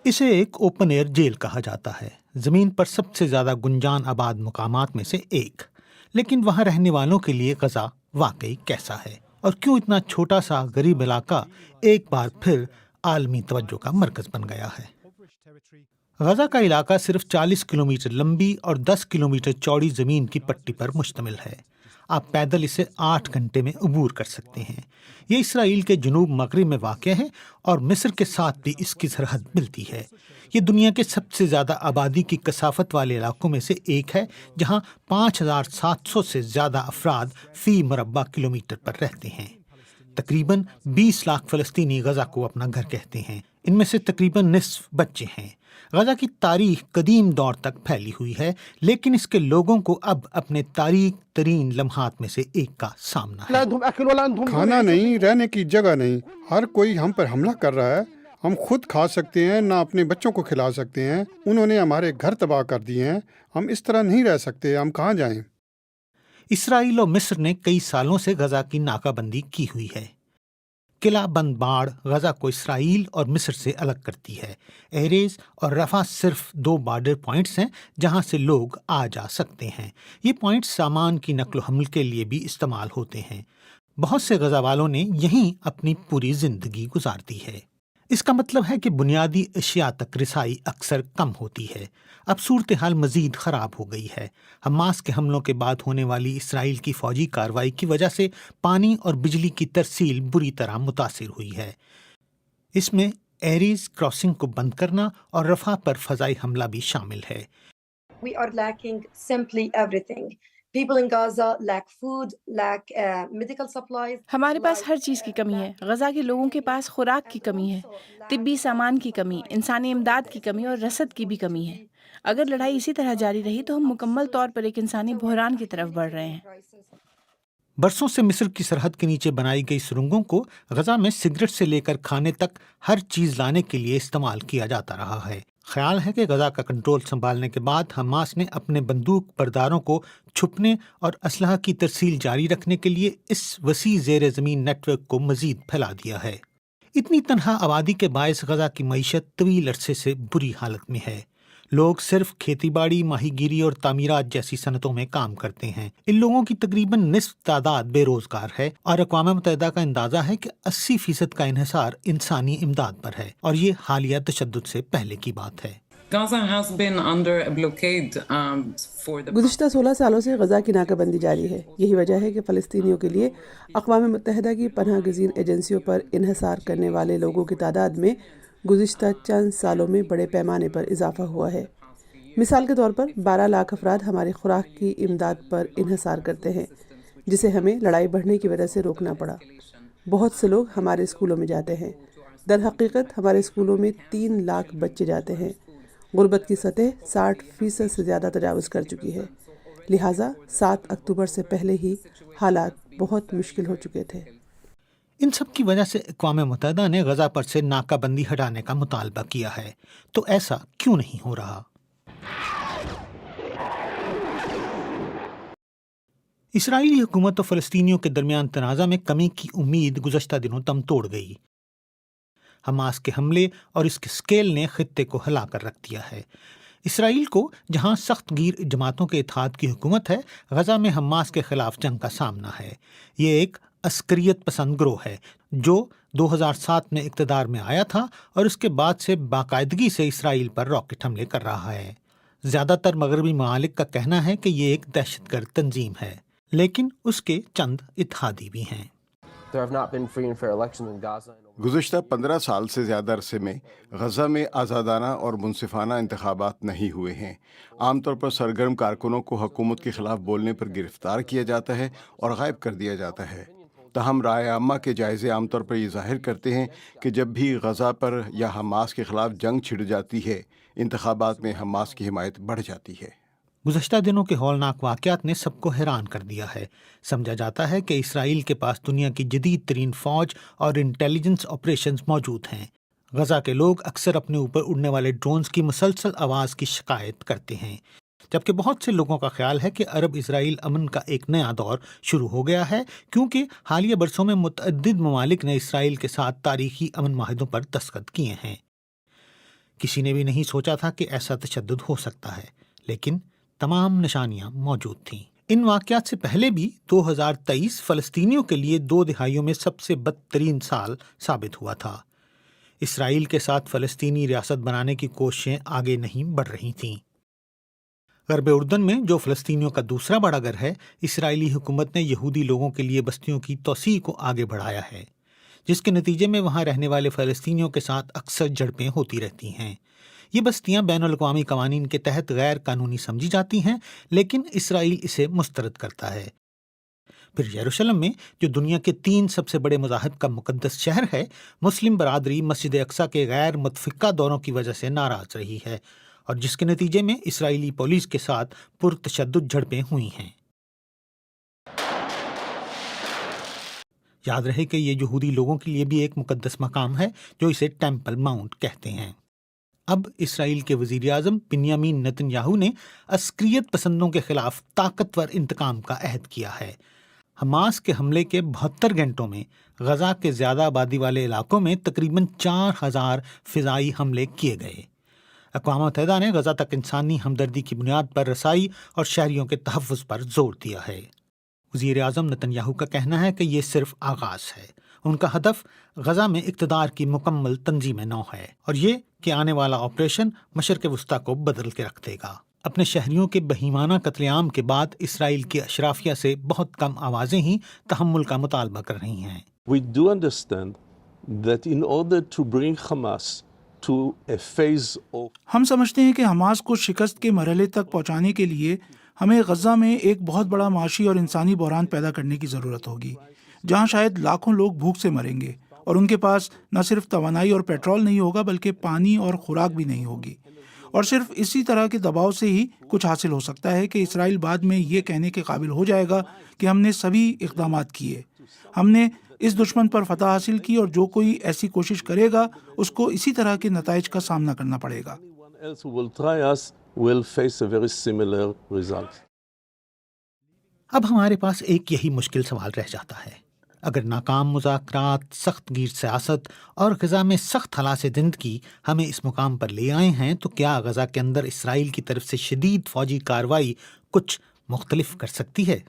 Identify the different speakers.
Speaker 1: اسے ایک open air jail کہا جاتا ہے، زمین پر سب سے زیادہ گنجان آباد مقامات میں سے ایک۔ لیکن وہاں رہنے والوں کے لیے غزہ واقعی کیسا ہے، اور کیوں اتنا چھوٹا سا غریب علاقہ ایک بار پھر عالمی توجہ کا مرکز بن گیا ہے؟ غزہ کا علاقہ صرف 40 کلومیٹر لمبی اور 10 کلومیٹر چوڑی زمین کی پٹی پر مشتمل ہے۔ آپ پیدل اسے 8 گھنٹے میں عبور کر سکتے ہیں۔ یہ اسرائیل کے جنوب مغرب میں واقع ہے اور مصر کے ساتھ بھی اس کی سرحد ملتی ہے۔ یہ دنیا کے سب سے زیادہ آبادی کی کثافت والے علاقوں میں سے ایک ہے، جہاں 5700 سے زیادہ افراد فی مربع کلومیٹر پر رہتے ہیں۔ تقریباً 20 لاکھ فلسطینی غزہ کو اپنا گھر کہتے ہیں، ان میں سے تقریباً نصف بچے ہیں۔ غزہ کی تاریخ قدیم دور تک پھیلی ہوئی ہے، لیکن اس کے لوگوں کو اب اپنے تاریک ترین لمحات میں سے ایک کا سامنا ہے۔
Speaker 2: کھانا نہیں، رہنے کی جگہ نہیں، ہر کوئی ہم پر حملہ کر رہا ہے۔ ہم خود کھا سکتے ہیں، نہ اپنے بچوں کو کھلا سکتے ہیں۔ انہوں نے ہمارے گھر تباہ کر دیے ہیں۔ ہم اس طرح نہیں رہ سکتے، ہم کہاں جائیں؟
Speaker 1: اسرائیل اور مصر نے کئی سالوں سے غزہ کی ناکہ بندی کی ہوئی ہے۔ قلعہ بند باڑ غزہ کو اسرائیل اور مصر سے الگ کرتی ہے۔ ایریز اور رفح صرف 2 بارڈر پوائنٹس ہیں جہاں سے لوگ آ جا سکتے ہیں۔ یہ پوائنٹس سامان کی نقل و حمل کے لیے بھی استعمال ہوتے ہیں۔ بہت سے غزہ والوں نے یہیں اپنی پوری زندگی گزار دی ہے۔ اس کا مطلب ہے کہ بنیادی اشیاء تک رسائی اکثر کم ہوتی ہے۔ اب صورتحال مزید خراب ہو گئی ہے۔ حماس کے حملوں کے بعد ہونے والی اسرائیل کی فوجی کارروائی کی وجہ سے پانی اور بجلی کی ترسیل بری طرح متاثر ہوئی ہے۔ اس میں ایریز کراسنگ کو بند کرنا اور رفح پر فضائی حملہ بھی شامل ہے۔
Speaker 3: We are lacking simply everything. People in Gaza lack food, lack medical supplies.
Speaker 4: ہمارے پاس ہر چیز کی کمی ہے۔ غزہ کے لوگوں کے پاس خوراک کی کمی ہے، طبی سامان کی کمی، انسانی امداد کی کمی اور رسد کی بھی کمی ہے۔ اگر لڑائی اسی طرح جاری رہی تو ہم مکمل طور پر ایک انسانی بحران کی طرف بڑھ رہے ہیں۔
Speaker 1: برسوں سے مصر کی سرحد کے نیچے بنائی گئی سرنگوں کو غزہ میں سگریٹ سے لے کر کھانے تک ہر چیز لانے کے لیے استعمال کیا جاتا رہا ہے۔ خیال ہے کہ غزہ کا کنٹرول سنبھالنے کے بعد حماس نے اپنے بندوق برداروں کو چھپنے اور اسلحہ کی ترسیل جاری رکھنے کے لیے اس وسیع زیر زمین نیٹ ورک کو مزید پھیلا دیا ہے۔ اتنی تنہا آبادی کے باعث غزہ کی معیشت طویل عرصے سے بری حالت میں ہے۔ لوگ صرف کھیتی باڑی، ماہی گیری اور تعمیرات جیسی صنعتوں میں کام کرتے ہیں۔ ان لوگوں کی تقریباً نصف تعداد بے روزگار ہے، اور اقوام متحدہ کا اندازہ ہے کہ 80% کا انحصار انسانی امداد پر ہے، اور یہ حالیہ تشدد سے پہلے کی بات ہے۔
Speaker 5: گزشتہ 16 سالوں سے غزہ کی ناکہ بندی جاری ہے۔ یہی وجہ ہے کہ فلسطینیوں کے لیے اقوام متحدہ کی پناہ گزین ایجنسیوں پر انحصار کرنے والے لوگوں کی تعداد میں گزشتہ چند سالوں میں بڑے پیمانے پر اضافہ ہوا ہے۔ مثال کے طور پر 12 لاکھ افراد ہماری خوراک کی امداد پر انحصار کرتے ہیں، جسے ہمیں لڑائی بڑھنے کی وجہ سے روکنا پڑا۔ بہت سے لوگ ہمارے اسکولوں میں جاتے ہیں۔ در حقیقت ہمارے اسکولوں میں 3 لاکھ بچے جاتے ہیں۔ غربت کی سطح 60% سے زیادہ تجاوز کر چکی ہے، لہٰذا 7 اکتوبر سے پہلے ہی حالات بہت مشکل ہو چکے تھے۔
Speaker 1: ان سب کی وجہ سے اقوام متحدہ نے غزہ پر سے ناکہ بندی ہٹانے کا مطالبہ کیا ہے، تو ایسا کیوں نہیں ہو رہا؟ اسرائیلی حکومت اور فلسطینیوں کے درمیان تنازع میں کمی کی امید گزشتہ دنوں دم توڑ گئی۔ حماس کے حملے اور اس کے سکیل نے خطے کو ہلا کر رکھ دیا ہے۔ اسرائیل کو، جہاں سخت گیر جماعتوں کے اتحاد کی حکومت ہے، غزہ میں حماس کے خلاف جنگ کا سامنا ہے۔ یہ ایک عسکریت پسند گروہ ہے جو 2007 میں اقتدار میں آیا تھا اور اس کے بعد سے باقاعدگی سے اسرائیل پر راکٹ حملے کر رہا ہے۔ زیادہ تر مغربی ممالک کا کہنا ہے کہ یہ ایک دہشت گرد تنظیم ہے، لیکن اس کے چند اتحادی بھی ہیں۔
Speaker 2: گزشتہ 15 سال سے زیادہ عرصے میں غزہ میں آزادانہ اور منصفانہ انتخابات نہیں ہوئے ہیں۔ عام طور پر سرگرم کارکنوں کو حکومت کے خلاف بولنے پر گرفتار کیا جاتا ہے اور غائب کر دیا جاتا ہے۔ تاہم رائے عامہ کے جائزے عام طور پر یہ ظاہر کرتے ہیں کہ جب بھی غزہ پر یا حماس کے خلاف جنگ چھڑ جاتی ہے، انتخابات میں حماس کی حمایت بڑھ جاتی ہے۔
Speaker 1: گزشتہ دنوں کے ہولناک واقعات نے سب کو حیران کر دیا ہے۔ سمجھا جاتا ہے کہ اسرائیل کے پاس دنیا کی جدید ترین فوج اور انٹیلیجنس آپریشنز موجود ہیں۔ غزہ کے لوگ اکثر اپنے اوپر اڑنے والے ڈرونز کی مسلسل آواز کی شکایت کرتے ہیں، جبکہ بہت سے لوگوں کا خیال ہے کہ عرب اسرائیل امن کا ایک نیا دور شروع ہو گیا ہے، کیونکہ حالیہ برسوں میں متعدد ممالک نے اسرائیل کے ساتھ تاریخی امن معاہدوں پر دستخط کیے ہیں۔ کسی نے بھی نہیں سوچا تھا کہ ایسا تشدد ہو سکتا ہے، لیکن تمام نشانیاں موجود تھیں۔ ان واقعات سے پہلے بھی 2023 فلسطینیوں کے لیے 2 دہائیوں میں سب سے بدترین سال ثابت ہوا تھا۔ اسرائیل کے ساتھ فلسطینی ریاست بنانے کی کوششیں آگے نہیں بڑھ رہی تھیں۔ غرب اردن میں، جو فلسطینیوں کا دوسرا بڑا گھر ہے، اسرائیلی حکومت نے یہودی لوگوں کے لیے بستیوں کی توسیع کو آگے بڑھایا ہے، جس کے نتیجے میں وہاں رہنے والے فلسطینیوں کے ساتھ اکثر جھڑپیں ہوتی رہتی ہیں۔ یہ بستیاں بین الاقوامی قوانین کے تحت غیر قانونی سمجھی جاتی ہیں، لیکن اسرائیل اسے مسترد کرتا ہے۔ پھر یروشلم میں، جو دنیا کے 3 سب سے بڑے مذاہب کا مقدس شہر ہے، مسلم برادری مسجد اقصیٰ کے غیر متفقہ دوروں کی وجہ سے ناراض رہی ہے، اور جس کے نتیجے میں اسرائیلی پولیس کے ساتھ پرتشدد جھڑپیں ہوئی ہیں۔ یاد رہے کہ یہ یہودی لوگوں کے لیے بھی ایک مقدس مقام ہے، جو اسے ٹیمپل ماؤنٹ کہتے ہیں۔ اب اسرائیل کے وزیر اعظم بنیامین نتن یاہو نے عسکریت پسندوں کے خلاف طاقتور انتقام کا عہد کیا ہے۔ حماس کے حملے کے 72 گھنٹوں میں غزہ کے زیادہ آبادی والے علاقوں میں تقریباً 4000 فضائی حملے کیے گئے۔ اقوام متحدہ نے غزہ تک انسانی ہمدردی کی بنیاد پر رسائی اور شہریوں کے تحفظ پر زور دیا ہے۔ وزیر اعظم نتن یاہو کا کہنا ہے کہ یہ صرف آغاز ہے۔ ان کا ہدف غزہ میں اقتدار کی مکمل تنظیم نو ہے، اور یہ کہ آنے والا آپریشن مشرق وسطیٰ کو بدل کے رکھ دے گا۔ اپنے شہریوں کے بہیمانہ قتل عام کے بعد اسرائیل کی اشرافیہ سے بہت کم آوازیں ہی تحمل کا مطالبہ کر رہی ہیں۔
Speaker 6: We do understand that in order to bring Hamas to a phase of
Speaker 7: ہم سمجھتے ہیں کہ حماس کو شکست کے مرحلے تک پہنچانے کے لیے ہمیں غزہ میں ایک بہت بڑا معاشی اور انسانی بحران پیدا کرنے کی ضرورت ہوگی، جہاں شاید لاکھوں لوگ بھوک سے مریں گے، اور ان کے پاس نہ صرف توانائی اور پیٹرول نہیں ہوگا بلکہ پانی اور خوراک بھی نہیں ہوگی۔ اور صرف اسی طرح کے دباؤ سے ہی کچھ حاصل ہو سکتا ہے کہ اسرائیل بعد میں یہ کہنے کے قابل ہو جائے گا کہ ہم نے سبھی اقدامات کیے، ہم نے اس دشمن پر فتح حاصل کی، اور جو کوئی ایسی کوشش کرے گا اس کو اسی طرح کے نتائج کا سامنا کرنا پڑے گا۔
Speaker 6: anyone else who will try us will face a very similar result.
Speaker 1: اب ہمارے پاس ایک یہی مشکل سوال رہ جاتا ہے، اگر ناکام مذاکرات، سخت گیر سیاست اور غزہ میں سخت ہلاس زندگی ہمیں اس مقام پر لے آئے ہیں، تو کیا غزہ کے اندر اسرائیل کی طرف سے شدید فوجی کارروائی کچھ مختلف کر سکتی ہے؟